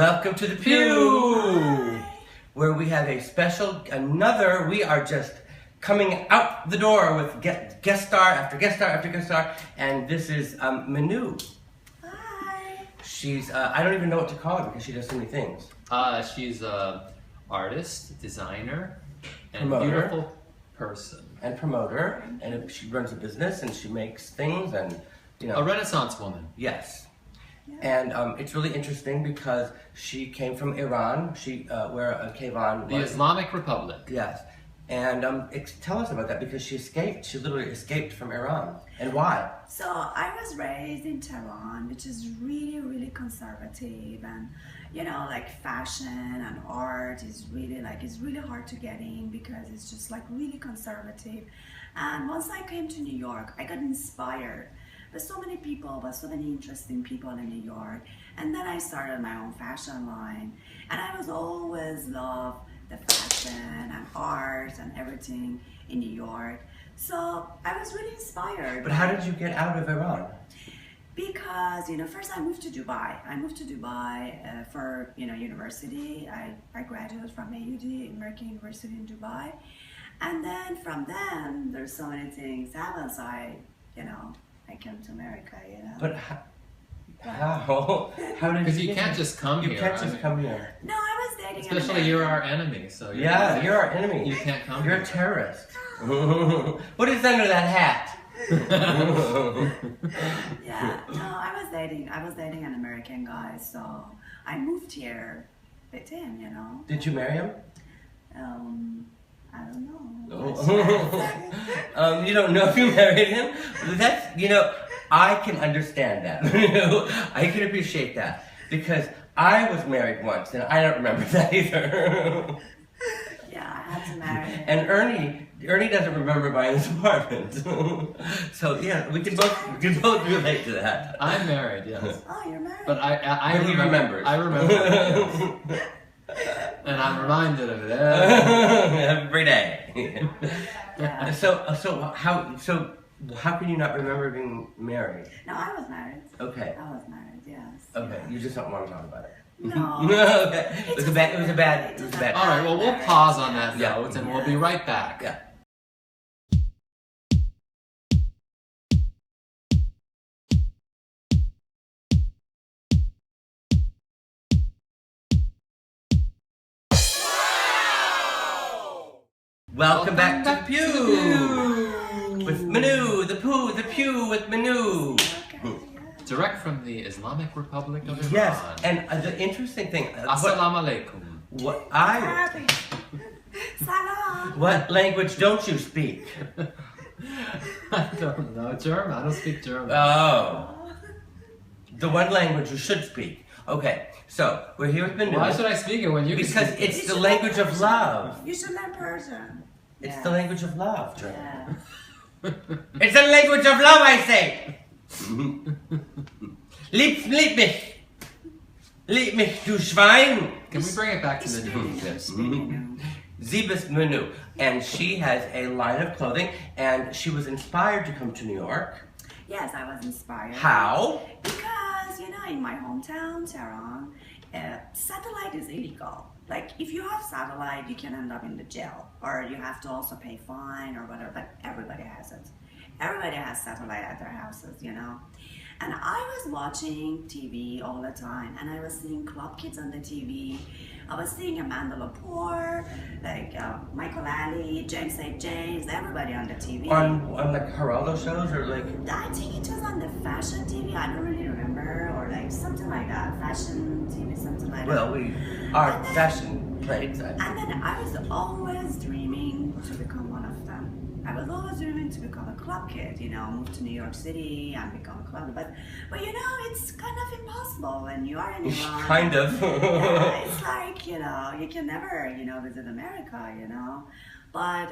Welcome to the Pew, where we have a special, we are just coming out the door with guest star after guest star after guest star, and this is Minoo. Hi. She's, I don't even know what to call her because she does so many things. She's an artist, designer, and Promoter. beautiful person. And promoter, and she runs a business and she makes things and, you know. A Renaissance woman. Yes. And it's really interesting because she came from Iran. She where Kayvan The Islamic Republic. Yes. And tell us about that because she escaped. She literally escaped from Iran. And why? So I was raised in Tehran, which is really, really conservative, and you know, like fashion and art is really it's really hard to get in because it's just like really conservative. And once I came to New York, I got inspired by so many people, by so many interesting people in New York. And then I started my own fashion line. And I was always loved the fashion and art and everything in New York. So I was really inspired. But how did you get out of Iran? Because, you know, first I moved to Dubai. I moved to Dubai for, you know, university. I graduated from AUD, American University in Dubai. And then from then, there's so many things happened. So I came to America, you know. But how? How did Because you you can't just come here. You can't just come here. No, I was dating an Especially you're our enemy, so You're our enemy. You can't come You're here. a terrorist. What is under that hat? Yeah, no, I was dating an American guy, so I moved here with him, you know. Did you marry him? I don't know. You don't know if you married him? That's, you know, I can understand that. I can appreciate that. Because I was married once, and I don't remember that either. Yeah, I had to marry him. And Ernie doesn't remember buying this apartment. So yeah, we can both relate to that. I'm married, yes. Oh, you're married. But I But he remembers. I remember. Yes. And I'm reminded of it every day. Yeah. So how can you not remember being married? No, I was married. Okay. I was married, yes. Okay. You just don't want to talk about it. No. Okay. It was a bad. All right, well, we'll pause on that Yeah. note, and we'll be right back. Yeah. Welcome back to the Pew with Minoo, the Pew with Minoo. Okay, yeah. Direct from the Islamic Republic of Iran. Yes, and the interesting thing, Assalamu alaikum. Salam. what language don't you speak? I don't know German. I don't speak German. Oh, the one language you should speak. Okay, so we're here with Minoo. Why should I speak it when you can Because speak it? it's the language of love. You should learn Persian. It's Yeah. the language of love, German. Yeah. It's the language of love, I say. Lieb mich. Lieb mich, du Schwein. Can we bring it back to the news? Yes. Sie bist Minoo. And she has a line of clothing, and she was inspired to come to New York. Yes, I was inspired. How? Because, you know, in my hometown, Tehran, satellite is illegal. Like, if you have satellite, you can end up in the jail, or you have to also pay fine or whatever, but everybody has it. Everybody has satellite at their houses, you know. And I was watching TV all the time, and I was seeing club kids on the TV. I was seeing Amanda Lepore, like Macaulay, James St. James, everybody on the TV. On like Geraldo shows or like? I think it was on the fashion TV, I don't really remember, or like something like that, fashion TV, something like Well, that. we are fashion plates. And then I was always dreaming to become one of them. I was always dreaming to become a club kid, you know, move to New York City and become a club. But you know, it's kind of impossible when you are in Iran. Kind of. Yeah, it's like, you know, you can never, you know, visit America, you know. But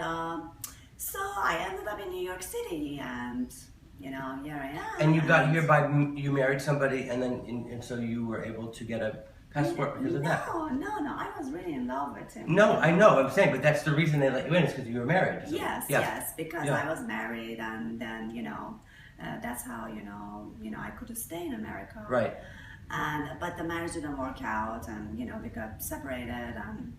so I ended up in New York City, and you know, here I am. And you got here by you married somebody, and then and so you were able to get a passport because of that. No, I was really in love with him. No, I know. I'm saying, but that's the reason they let you in is because you were married. So, Yes, yeah. yes, because Yeah. I was married, and then you know, that's how you know I could stay in America. Right. but the marriage didn't work out, and we got separated, and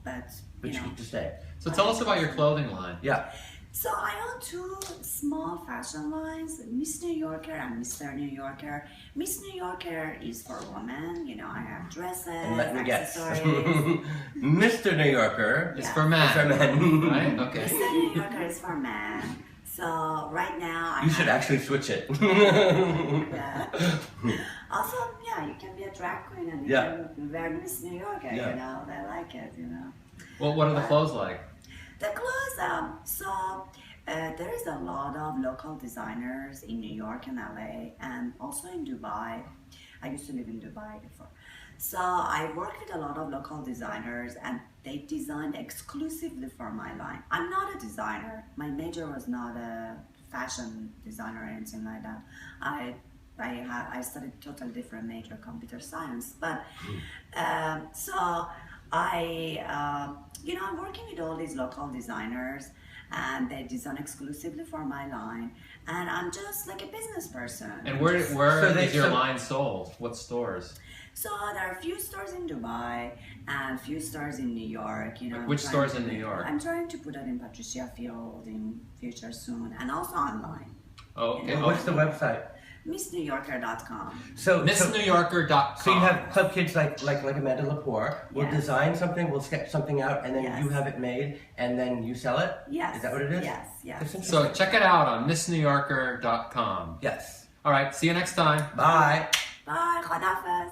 but you keep to stay. So tell us about your clothing line. Yeah. So I own two small fashion lines, Miss New Yorker and Mr. New Yorker. Miss New Yorker is for women. I have dresses, And let me guess. accessories. Mr. New Yorker It's Yeah. for men. is for men. Right? Okay. Mr. New Yorker is for men. So right now I You should have, actually switch it. yeah. Also, you can be a drag queen and you Yeah. can wear Miss New Yorker. Yeah. They like it. Well, what are the clothes like? The clothes, there is a lot of local designers in New York and LA, and also in Dubai. I used to live in Dubai before. So I work with a lot of local designers, and they designed exclusively for my line. I'm not a designer. My major was not a fashion designer or anything like that. I studied totally different major, computer science. But I'm working with all these local designers, and they design exclusively for my line. And I'm just like a business person. And where So is your line sold? What stores? So there are a few stores in Dubai and a few stores in New York. Which stores in New York? I'm trying to put it in Patricia Field in future soon, and also online. Oh, okay. Well, what's the website? MissNewYorker.com. So MissNewYorker.com. So you have club kids like Amanda Lepore will Yes. design something, will sketch something out, and then Yes. you have it made, and then you sell it? Yes. Is that what it is? Yes, That's yes. interesting. So check it out on MissNewYorker.com. Yes. All right. See you next time. Bye. Bye, Khodafez.